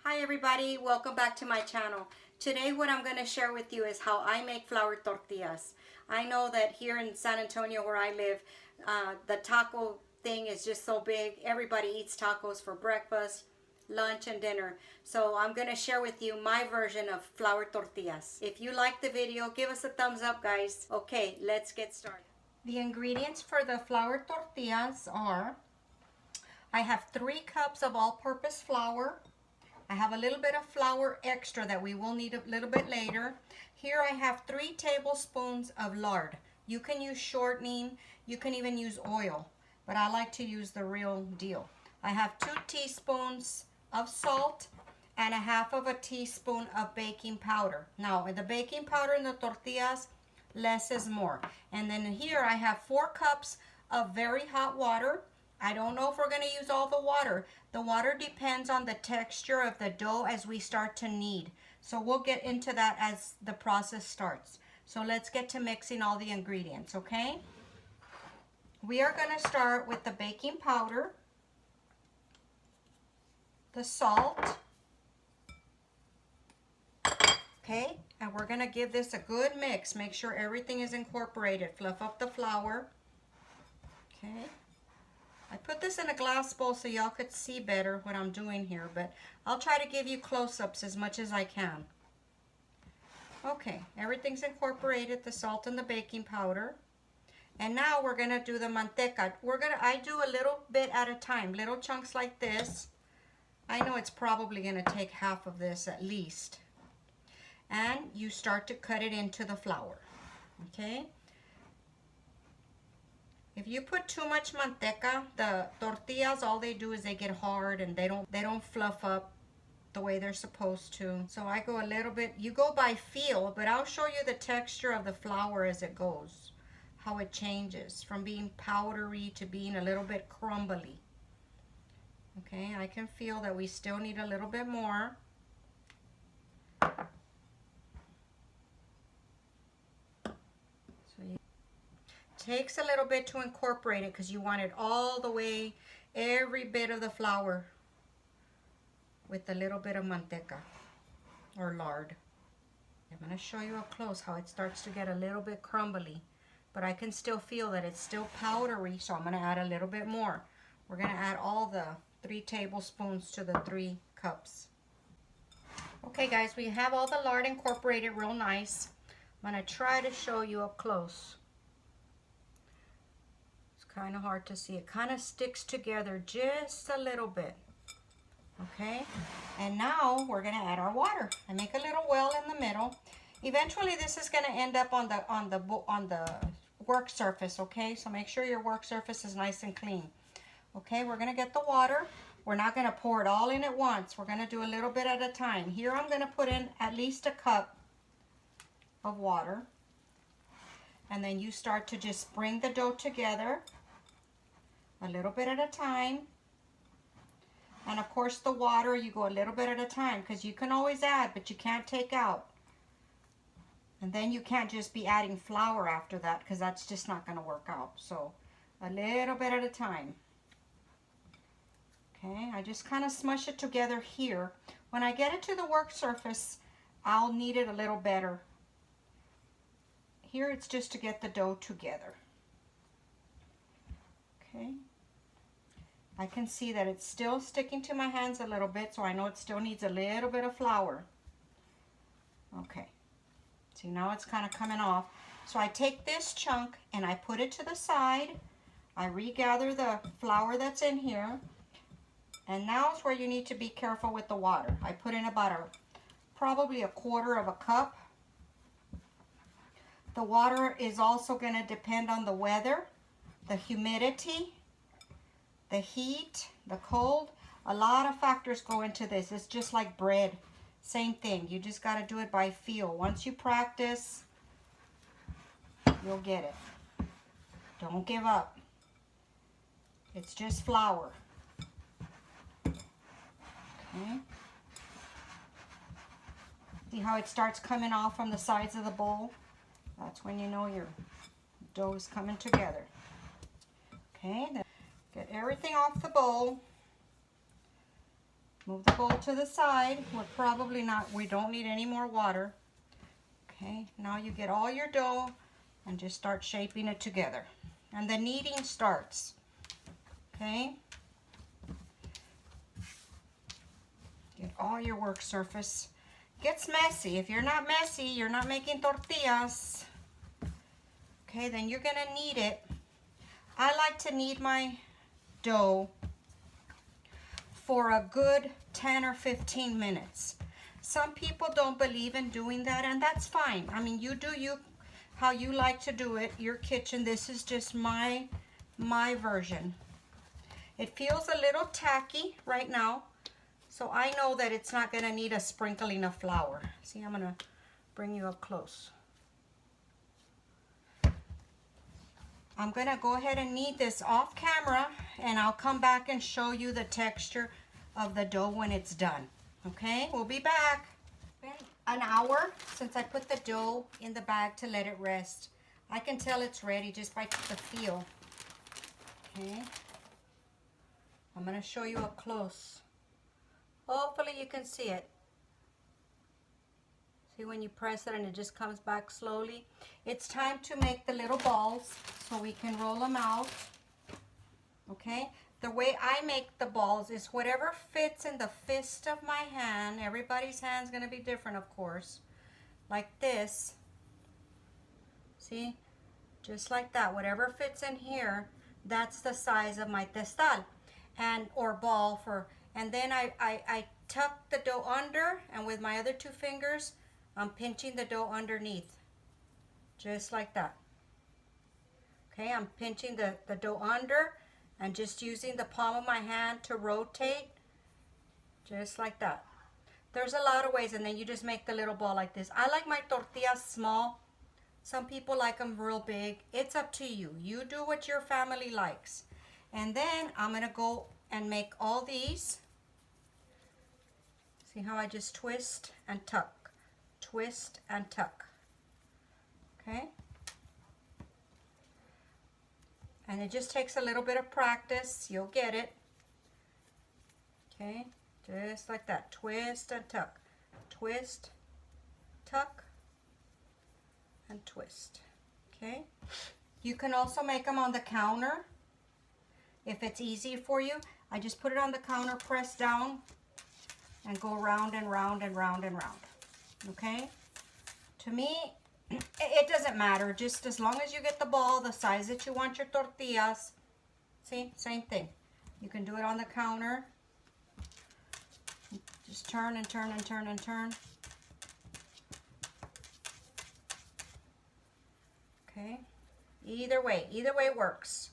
Hi everybody, welcome back to my channel. Today what I'm going to share with you is how I make flour tortillas. I know that here in San Antonio where I live, the taco thing is just so big. Everybody eats tacos for breakfast, lunch, and dinner. So I'm going to share with you my version of flour tortillas. If you like the video, give us a thumbs up, guys. Okay, let's get started. The ingredients for the flour tortillas are, I have 3 cups of all-purpose flour. I have a little bit of flour extra that we will need a little bit later. Here I have 3 tablespoons of lard. You can use shortening, you can even use oil, but I like to use the real deal. I have 2 teaspoons of salt and 1/2 teaspoon of baking powder. Now, with the baking powder in the tortillas, less is more. And then here I have 4 cups of very hot water. I don't know if we're going to use all the water. The water depends on the texture of the dough as we start to knead. So we'll get into that as the process starts. So let's get to mixing all the ingredients, okay? We are going to start with the baking powder, the salt, okay? And we're going to give this a good mix. Make sure everything is incorporated. Fluff up the flour, okay? I put this in a glass bowl so y'all could see better what I'm doing here, but I'll try to give you close-ups as much as I can. Okay, everything's incorporated, the salt and the baking powder. And now we're gonna do the manteca. I do a little bit at a time, little chunks like this. I know it's probably gonna take half of this at least. And you start to cut it into the flour, okay? If you put too much manteca, the tortillas, all they do is they get hard and they don't fluff up the way they're supposed to. So I go a little bit, you go by feel, but I'll show you the texture of the flour as it goes, how it changes from being powdery to being a little bit crumbly. Okay, I can feel that we still need a little bit more. Takes a little bit to incorporate it because you want it all the way, every bit of the flour with a little bit of manteca or lard. I'm going to show you up close how it starts to get a little bit crumbly, but I can still feel that it's still powdery, so I'm going to add a little bit more. We're going to add all the 3 tablespoons to the 3 cups. Okay guys, we have all the lard incorporated real nice. I'm going to try to show you up close. Kind of hard to see. It kind of sticks together just a little bit. Okay, and now we're going to add our water. I make a little well in the middle. Eventually this is going to end up on the work surface, okay? So make sure your work surface is nice and clean. Okay, we're going to get the water. We're not going to pour it all in at once. We're going to do a little bit at a time. Here I'm going to put in at least a cup of water. And then you start to just bring the dough together. A little bit at a time. And of course the water, you go a little bit at a time because you can always add, but you can't take out. And then you can't just be adding flour after that because that's just not going to work out. So a little bit at a time. Okay, I just kind of smush it together here. When I get it to the work surface, I'll knead it a little better. Here it's just to get the dough together. Okay. I can see that it's still sticking to my hands a little bit, so I know it still needs a little bit of flour. Okay. See, now it's kind of coming off. So I take this chunk and I put it to the side. I regather the flour that's in here. And now is where you need to be careful with the water. I put in about probably 1/4 cup. The water is also going to depend on the weather, the humidity, the heat, the cold. A lot of factors go into this. It's just like bread. Same thing. You just got to do it by feel. Once you practice, you'll get it. Don't give up. It's just flour. Okay. See how it starts coming off from the sides of the bowl? That's when you know your dough is coming together. Okay, then get everything off the bowl. Move the bowl to the side. We don't need any more water. Okay, now you get all your dough and just start shaping it together. And the kneading starts. Okay? Get all your work surface. Gets messy. If you're not messy, you're not making tortillas. Okay, then you're gonna knead it. I like to knead my dough for a good 10 or 15 minutes. Some people don't believe in doing that, and that's fine. I mean, you do you how you like to do it, your kitchen. This is just my version. It feels a little tacky right now, so I know that it's not gonna need a sprinkling of flour. See, I'm gonna bring you up close. I'm gonna go ahead and knead this off camera, and I'll come back and show you the texture of the dough when it's done. Okay, we'll be back. Been an hour since I put the dough in the bag to let it rest. I can tell it's ready just by the feel. Okay, I'm gonna show you up close. Hopefully you can see it. See when you press it and it just comes back slowly? It's time to make the little balls so we can roll them out. Okay? The way I make the balls is whatever fits in the fist of my hand. Everybody's hand's going to be different, of course. Like this. See? Just like that. Whatever fits in here, that's the size of my testal. Or ball for... And then I tuck the dough under, and with my other two fingers, I'm pinching the dough underneath. Just like that. Okay, I'm pinching the dough under and just using the palm of my hand to rotate. Just like that. There's a lot of ways, and then you just make the little ball like this. I like my tortillas small. Some people like them real big. It's up to you. You do what your family likes. And then I'm going to go and make all these. See how I just twist and tuck. Twist and tuck. Okay? And it just takes a little bit of practice. You'll get it. Okay? Just like that. Twist and tuck. Twist, tuck, and twist. Okay? You can also make them on the counter if it's easy for you. I just put it on the counter, press down, and go round and round and round and round. Okay? To me, it doesn't matter. Just as long as you get the ball the size that you want your tortillas. See? Same thing. You can do it on the counter. Just turn and turn and turn and turn. Okay? Either way works.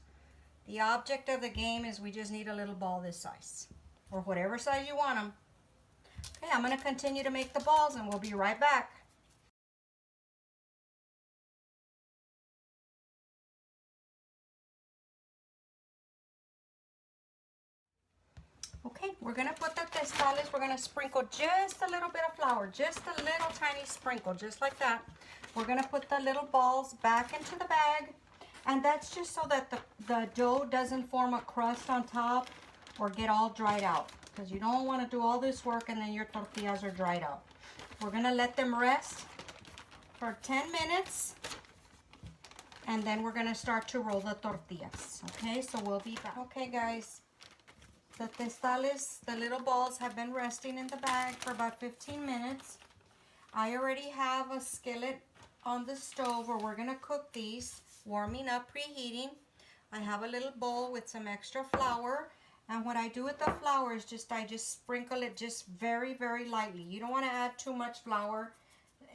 The object of the game is we just need a little ball this size. Or whatever size you want them. Okay, I'm going to continue to make the balls and we'll be right back. Okay, we're going to put the testales, we're going to sprinkle just a little bit of flour, just a little tiny sprinkle, just like that. We're going to put the little balls back into the bag, and that's just so that the dough doesn't form a crust on top or get all dried out, because you don't want to do all this work and then your tortillas are dried out. We're going to let them rest for 10 minutes, and then we're going to start to roll the tortillas. Okay, so we'll be back. Okay, guys. The testales, the little balls, have been resting in the bag for about 15 minutes. I already have a skillet on the stove where we're going to cook these, warming up, preheating. I have a little bowl with some extra flour. And what I do with the flour is I just sprinkle it just very, very lightly. You don't want to add too much flour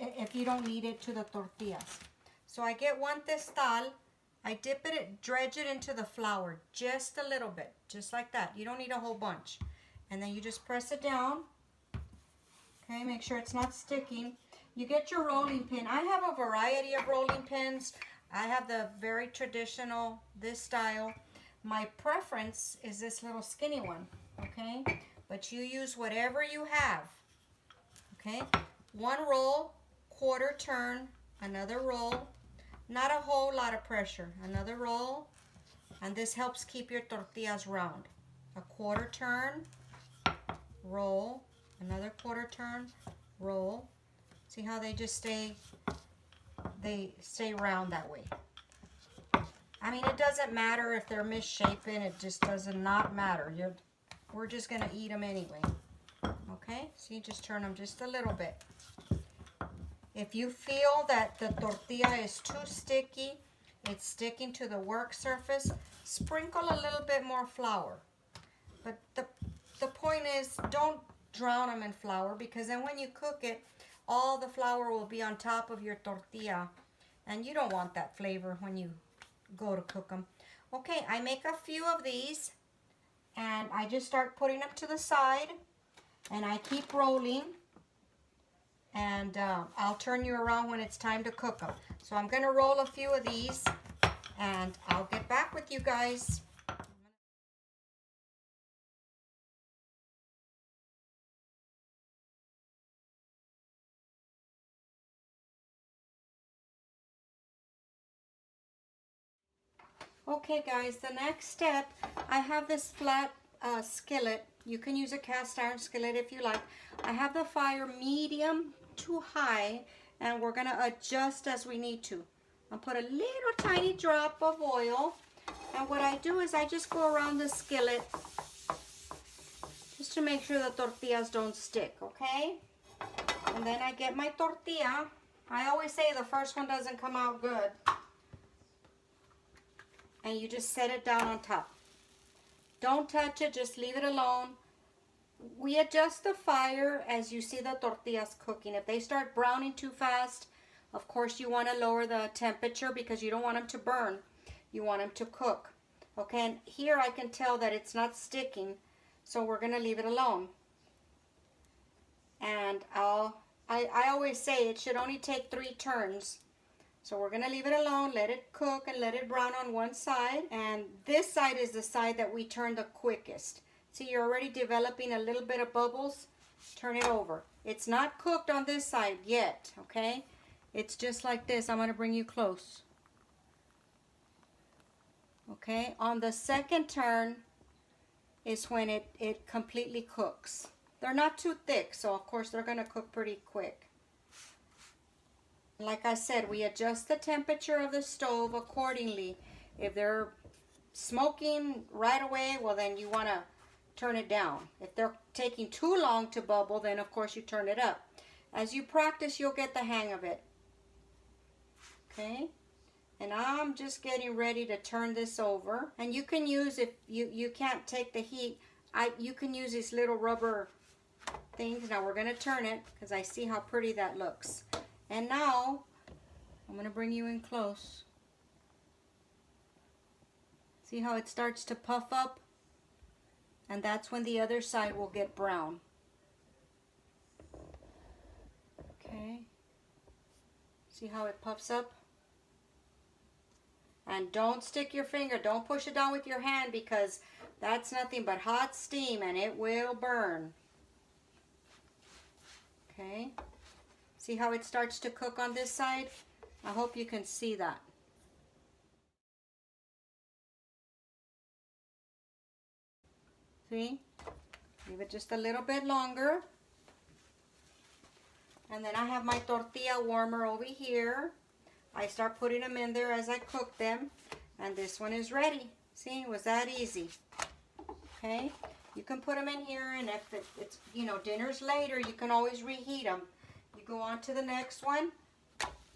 if you don't need it to the tortillas. So I get one testal. I dip it, dredge it into the flour just a little bit, just like that. You don't need a whole bunch. And then you just press it down. Okay, make sure it's not sticking. You get your rolling pin. I have a variety of rolling pins. I have the very traditional, this style. My preference is this little skinny one, okay? But you use whatever you have, okay? One roll, quarter turn, another roll. Not a whole lot of pressure. Another roll, and this helps keep your tortillas round. A quarter turn, roll, another quarter turn, roll. See how they just stay round that way. I mean, it doesn't matter if they're misshapen, it just does not matter. We're just gonna eat them anyway. Okay, so you just turn them just a little bit. If you feel that the tortilla is too sticky, it's sticking to the work surface, sprinkle a little bit more flour. But the point is, don't drown them in flour, because then when you cook it, all the flour will be on top of your tortilla, and you don't want that flavor when you go to cook them. Okay, I make a few of these, and I just start putting them to the side, and I keep rolling, and I'll turn you around when it's time to cook them. So I'm gonna roll a few of these, and I'll get back with you guys. Okay guys, the next step, I have this flat skillet. You can use a cast iron skillet if you like. I have the fire medium to high, and we're gonna adjust as we need to. I'll put a little tiny drop of oil, and what I do is I just go around the skillet just to make sure the tortillas don't stick, okay? And then I get my tortilla. I always say the first one doesn't come out good. And you just set it down on top. Don't touch it, just leave it alone. We adjust the fire as you see the tortillas cooking. If they start browning too fast, of course you want to lower the temperature, because you don't want them to burn. You want them to cook. Okay, and here I can tell that it's not sticking, so we're going to leave it alone. And I always say it should only take 3 turns. So we're gonna leave it alone, let it cook, and let it brown on one side. And this side is the side that we turn the quickest. See, you're already developing a little bit of bubbles. Turn it over. It's not cooked on this side yet, okay? It's just like this. I'm gonna bring you close. Okay, on the second turn is when it completely cooks. They're not too thick, so of course they're gonna cook pretty quick. Like I said, we adjust the temperature of the stove accordingly. If they're smoking right away, well then you want to turn it down. If they're taking too long to bubble, then of course you turn it up. As you practice, you'll get the hang of it. Okay? And I'm just getting ready to turn this over. And you can use, if you can't take the heat, you can use these little rubber things. Now we're going to turn it, because I see how pretty that looks. And now, I'm going to bring you in close. See how it starts to puff up? And that's when the other side will get brown. Okay. See how it puffs up? And don't stick your finger. Don't push it down with your hand, because that's nothing but hot steam and it will burn. Okay. See how it starts to cook on this side? I hope you can see that. See? Leave it just a little bit longer. And then I have my tortilla warmer over here. I start putting them in there as I cook them. And this one is ready. See, it was that easy. Okay? You can put them in here, and if it's, you know, dinner's later, you can always reheat them. You go on to the next one,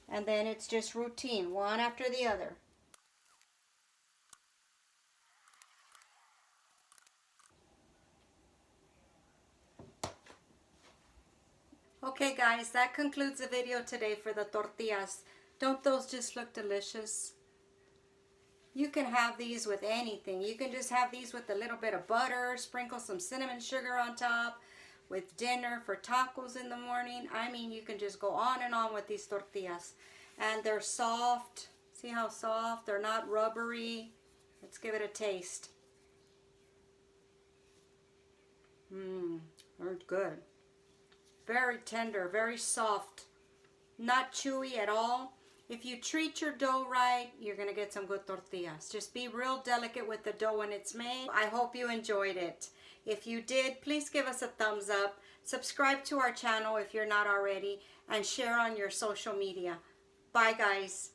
and then it's just routine, one after the other. Okay guys, that concludes the video today for the tortillas. Don't those just look delicious? You can have these with anything. You can just have these with a little bit of butter, sprinkle some cinnamon sugar on top, with dinner, for tacos in the morning. I mean, you can just go on and on with these tortillas. And they're soft. See how soft? They're not rubbery. Let's give it a taste. They're good. Very tender, very soft. Not chewy at all. If you treat your dough right, you're going to get some good tortillas. Just be real delicate with the dough when it's made. I hope you enjoyed it. If you did, please give us a thumbs up. Subscribe to our channel if you're not already, and share on your social media. Bye, guys.